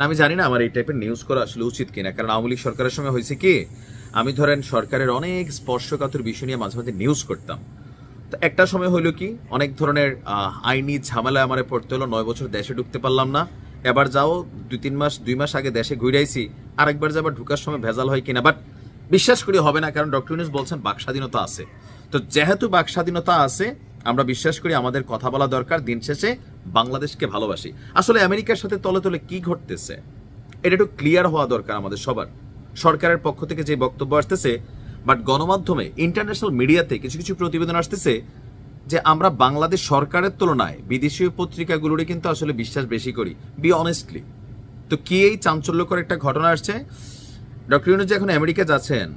আমি জানি না আমার এই টাইপের নিউজ করা আসলে উচিত কিনা, কারণ আওয়ামী লীগ সরকারের সময় হয়েছে কি, আমি ধরেন সরকারের অনেক স্পর্শকাতর বিষয় নিয়ে মাঝে মাঝে নিউজ করতাম। তো একটা সময় হইলো কি, অনেক ধরনের আইনি ঝামেলায় আমারে পড়তে হলো, 9 বছর দেশে ঢুকতে পারলাম না। এবার যাও 2-3 মাস আগে দেশে ঘুরাইছি, আরেকবার যাবার ঢুকার সময় ভেজাল হয় কিনা, বাট বিশ্বাস করি হবে না, কারণ ডক্টর ইউনূস বলছেন বাক স্বাধীনতা আছে। তো যেহেতু বাক স্বাধীনতা আছে, আমরা বিশ্বাস করি আমাদের কথা বলা দরকার। দিন শেষে বাংলাদেশকে ভালোবাসি। আসলে আমেরিকার সাথে তলে তলে কি ঘটতেছে এটা একটু ক্লিয়ার হওয়া দরকার আমাদের সবার। সরকারের পক্ষ থেকে যে বক্তব্য আসতেছে, বাট গণমাধ্যমে ইন্টারন্যাশনাল মিডিয়াতে কিছু কিছু প্রতিবেদন আসতেছে যে আমরা বাংলাদেশ সরকারের তুলনায় বিদেশি পত্রিকাগুলোরই কিন্তু আসলে বিশ্বাস বেশি করি, বি অনেস্টলি। তো কি এই চাঞ্চল্যকর একটা ঘটনা আসছে, ডক্টর ইউনূস যে এখন আমেরিকা যাচ্ছেন,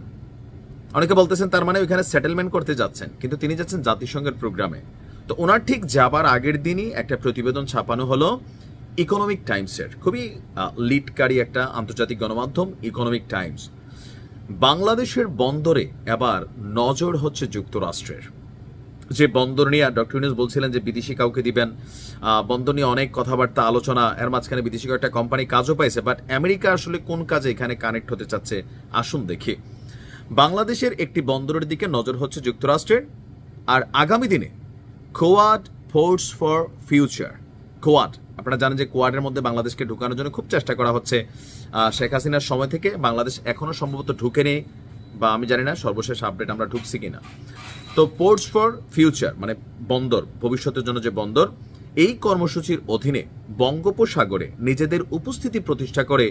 অনেকে বলতেছেন তার মানে ওইখানে সেটেলমেন্ট করতে যাচ্ছেন, কিন্তু তিনি যাচ্ছেন জাতিসংঘের প্রোগ্রামে। তো ওনার ঠিক যাবার আগের দিনই একটা প্রতিবেদন ছাপানো হলো ইকোনমিক টাইমসের, খুবই লিডকারী একটা আন্তর্জাতিক গণমাধ্যম ইকোনমিক টাইমস। বাংলাদেশের বন্দরে এবার নজর হচ্ছে যুক্তরাষ্ট্রের। যে বন্দর নিয়ে ডক্টর ইউনূস বলছিলেন যে বিদেশি কাউকে দিবেন, বন্দর নিয়ে অনেক কথাবার্তা আলোচনা, এর মাঝখানে বিদেশি কয়েকটা কোম্পানি কাজও পাইছে, বাট আমেরিকা আসলে কোন কাজে এখানে কানেক্ট হতে চাচ্ছে আসুন দেখি। বাংলাদেশের একটি বন্দরের দিকে নজর হচ্ছে যুক্তরাষ্ট্রের। আর আগামী দিনে quad ports for future, quad আপনারা জানেন যে কোয়াডের মধ্যে বাংলাদেশকে ঢুকানোর জন্য খুব চেষ্টা করা হচ্ছে শেখ হাসিনার সময় থেকে। বাংলাদেশ এখনো সম্ভবত ঢুকেনি, বা আমি জানি না সর্বশেষ আপডেট আমরা ঢুকছি কিনা। তো পোর্টস ফর ফিউচার মানে বন্দর, ভবিষ্যতের জন্য যে বন্দর, এই কর্মসূচির অধীনে বঙ্গোপসাগরে নিজেদের উপস্থিতি প্রতিষ্ঠা করে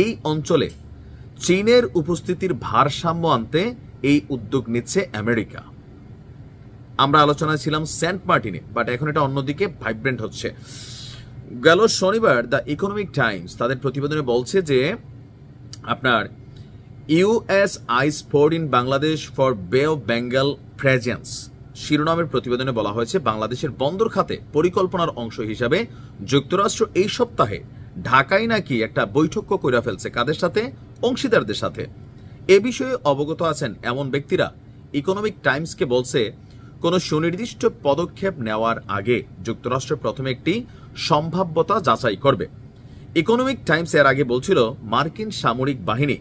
এই অঞ্চলে চীনের উপস্থিতির ভারসাম্য আনতে এই উদ্যোগ নিচ্ছে আমেরিকা। আমরা আলোচনায় ছিলাম সেন্ট মার্টিনে, বাট এখন এটা অন্যদিকে ভাইব্রেন্ট হচ্ছে। গেল শনিবার দ্য ইকোনমিক টাইমস তাদের প্রতিবেদনে বলছে যে আপনার US eyes port in Bangladesh for Bay of Bengal presence শিরোনামের প্রতিবেদনে বলা হয়েছে বাংলাদেশের বন্দর খাতে পরিকল্পনার অংশ হিসাবে যুক্তরাষ্ট্র এই সপ্তাহে ঢাকায় নাকি একটা বৈঠক করে ফেলছে। কাদের সাথে? অংশীদারদের সাথে। এ বিষয়ে অবগত আছেন এমন ব্যক্তিরা ইকোনমিক টাইমসকে বলছে, কোনো সুনির্দিষ্ট পদক্ষেপ নেওয়ার আগে যুক্তরাষ্ট্র প্রথমে একটি সম্ভাব্যতা যাচাই করবে। ইকোনমিক টাইমস এর আগে বলছিল মার্কিন সামরিক বাহিনী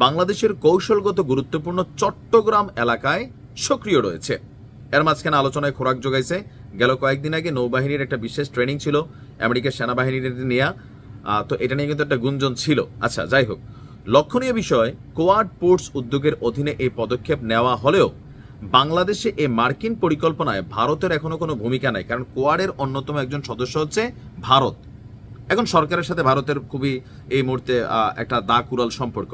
বাংলাদেশের কৌশলগত গুরুত্বপূর্ণ চট্টগ্রাম এলাকায় সক্রিয় রয়েছে। এর মাঝখানে আলোচনায় খোরাক যোগাইছে। গেল কয়েকদিন আগে নৌবাহিনীর একটা বিশেষ ট্রেনিং ছিল আমেরিকার সেনাবাহিনীর নিয়ে, তো এটা নিয়ে কিন্তু একটা গুঞ্জন ছিল। আচ্ছা, যাই হোক, লক্ষণীয় বিষয়, কোয়াড পোর্টস উদ্যোগের অধীনে এই পদক্ষেপ নেওয়া হলেও বাংলাদেশে এই মার্কিন পরিকল্পনায় ভারতের এখনো কোনো ভূমিকা নাই, কারণ কোয়াডের অন্যতম একজন সদস্য হচ্ছে ভারত। এখন সরকারের সাথে ভারতের খুবই এই মুহূর্তে একটা দাকুরাল সম্পর্ক।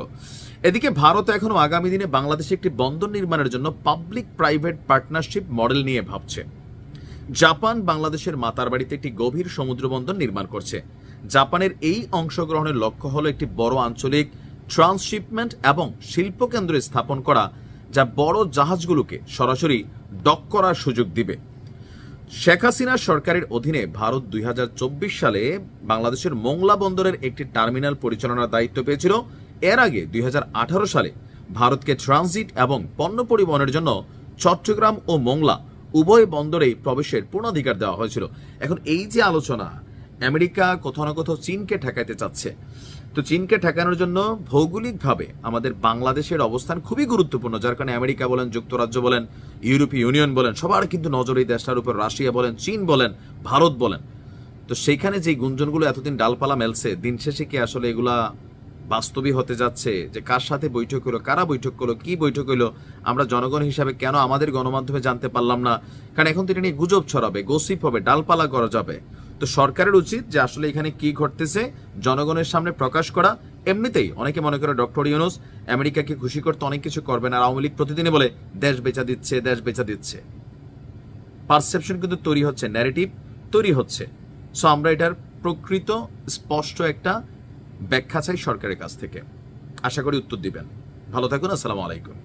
এদিকে ভারত এখনো আগামী দিনে বাংলাদেশে একটি বন্দর নির্মাণের জন্য পাবলিক প্রাইভেট পার্টনারশিপ মডেল নিয়ে ভাবছে। জাপান বাংলাদেশের মাতারবাড়িতে একটি গভীর সমুদ্র বন্দর নির্মাণ করছে। জাপানের এই অংশগ্রহণের লক্ষ্য হলো একটি বড় আঞ্চলিক ট্রান্সশিপমেন্ট এবং শিল্প কেন্দ্র স্থাপন করা, যা বড় জাহাজগুলোকে সরাসরি ডক করার সুযোগ দিবে। শেখ হাসিনা সরকারের অধীনে ভারত 2024 সালে বাংলাদেশের মোংলা বন্দরের একটি টার্মিনাল পরিচালনার দায়িত্ব পেয়েছিল। এর আগে 2018 সালে ভারতকে ট্রানজিট এবং পণ্য পরিবহনের জন্য চট্টগ্রাম ও মোংলা উভয় বন্দরেই প্রবেশের পূর্ণাধিকার দেওয়া হয়েছিল। এখন এই যে আলোচনা, আমেরিকা কোথাও না কোথাও চীনকে ঠেকাইতে চাচ্ছে। তো চীনকে ঠেকানোর জন্য ভৌগোলিকভাবে আমাদের বাংলাদেশের অবস্থান খুবই গুরুত্বপূর্ণ, যার কারণে আমেরিকা বলেন, যুক্তরাজ্য বলেন, ইউরোপীয় ইউনিয়ন বলেন, সবার কিন্তু নজর এই দেশটার উপর। রাশিয়া বলেন, চীন বলেন, ভারত বলেন। তো সেইখানে যে গুঞ্জনগুলো এতদিন ডালপালা মেলছে, দিন শেষে কি আসলে এগুলা বাস্তবই হতে যাচ্ছে? যে কার সাথে বৈঠক হলো, কারা বৈঠক করলো, কি বৈঠক হইলো, আমরা জনগণ হিসাবে কেন আমাদের গণমাধ্যমে জানতে পারলাম না? কারণ এখন তো এটা নিয়ে গুজব ছড়াবে, গসিপ হবে, ডালপালা করা যাবে। তো সরকারের উচিত যে আসলে এখানে কি ঘটতেছে জনগণের সামনে প্রকাশ করা। এমনিতেই অনেকে মনে করে ডক্টর ইউনূস আমেরিকাকে খুশি করতে অনেক কিছু করবেন, আর আওয়ামী লীগ প্রতিদিনই বলে দেশ বেচা দিচ্ছে, দেশ বেচা দিচ্ছে। পারসেপশন কিন্তু তৈরি হচ্ছে, ন্যারেটিভ তৈরি হচ্ছে। সো আমরা এটার প্রকৃত স্পষ্ট একটা ব্যাখ্যা চাই সরকারের কাছ থেকে। আশা করি উত্তর দিবেন। ভালো থাকুন। আসসালামু আলাইকুম।